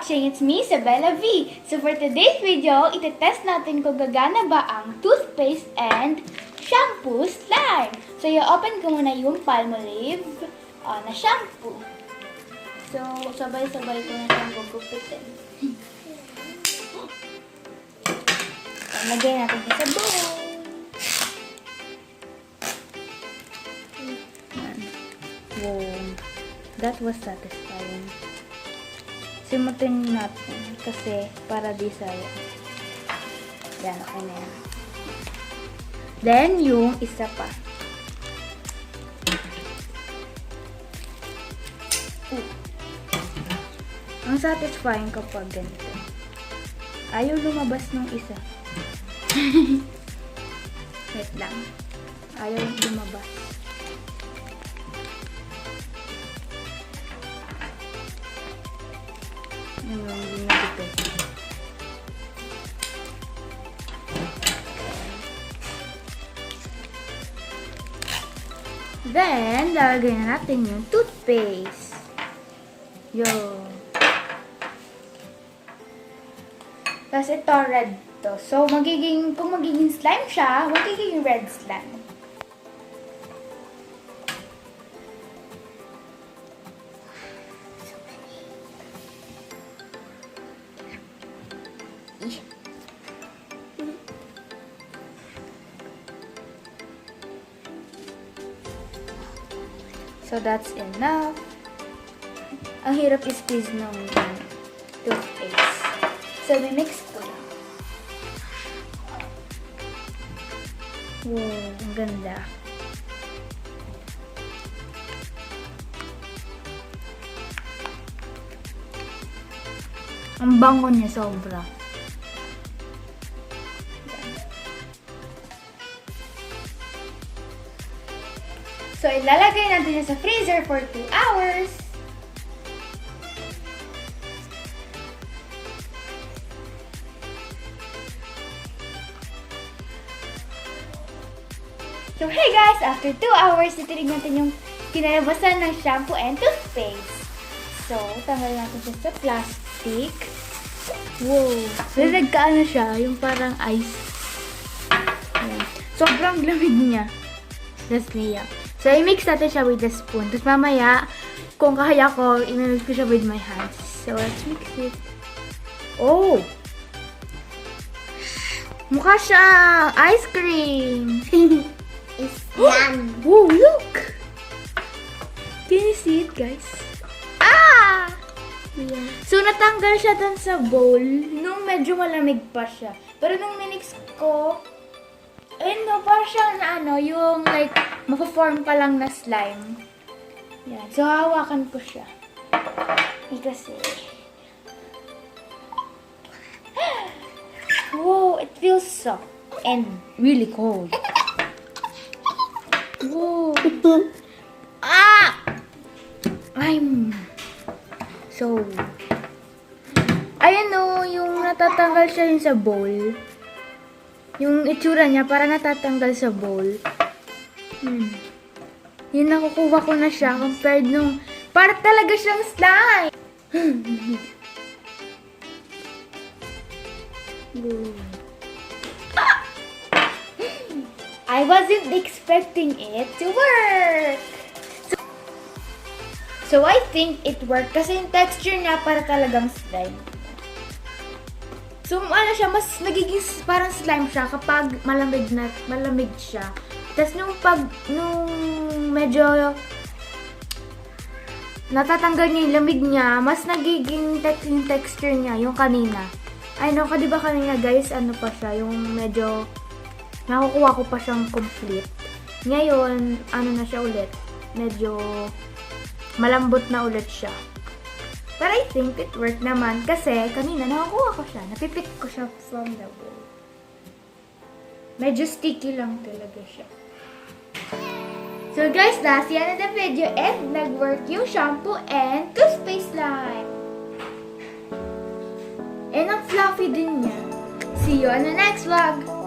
watching! It's me, Isabella V. So for today's video, itetest natin kung gagana ba ang toothpaste and shampoo slime. So i-open ko muna yung Palmolive na shampoo. So sabay-sabay ko na siyang gugupitin. Lagay natin sa bowl. Wow, that was satisfying. Simutin natin kasi para di sayang. Yan, okay na yan. Then, yung isa pa. Ang satisfying kapag ganito. Ayaw lumabas ng isa. Wait lang. Ayaw lumabas. Yung ginagipit. Then, lalagay na natin yung toothpaste. Yo. Tapos ito, red to. So, kung magiging slime siya, magiging red slime. So, that's enough. Ang hirap i-squeeze ng toothpaste. So, mimix ko lang. Wow, ang ganda. Ang bango niya sobra. So, ilalagay natin siya sa freezer for 2 hours. So, hey guys! After 2 hours, titignan natin yung kinalabasan ng shampoo and toothpaste. So, tanggal natin siya sa plastic. Wow! So, nagkaano siya, yung parang ice. Ayan. Sobrang lamig niya. That's Leah. So, i-mix natin siya with a spoon. Tapos mamaya, kung kaya ko, i-mix ko siya with my hands. So, let's mix it. Oh! Mukha siyang ice cream! It's yummy. Whoa, look! Can you see it, guys? Ah! Yeah. So, natanggal siya dun sa bowl nung medyo malamig pa siya. Pero nung minix ko, ayun no, parang siyang na ano, yung like, mapaform pa lang na slime. Yan. So, hawakan ko siya. Kasi, wow, it feels soft and really cold. Wow. Ah! I'm so... Ayan o, yung natatanggal siya yun sa bowl. Yung itsura niya, para natatanggal sa bowl. Yun, nakukuha ko na siya compared nung... Para talaga siyang slime! I wasn't expecting it to work! So I think it worked kasi yung texture niya para talagang slime. So, ano siya, mas nagiging parang slime siya kapag malamig siya. Tapos nung medyo natatanggal niya yung lamig niya, mas nagiging yung texture niya, yung kanina. Ay, no, diba kanina guys, ano pa siya, yung medyo nakukuha ko pa siyang complete. Ngayon, ano na siya ulit, medyo malambot na ulit siya. But I think it worked naman kasi kanina nakakuha ko siya. Napipick ko siya from the bowl. Medyo sticky lang talaga siya. So guys, that's the end of the video and nag-work yung shampoo and toothpaste slime. And ang fluffy din niya. See you on the next vlog!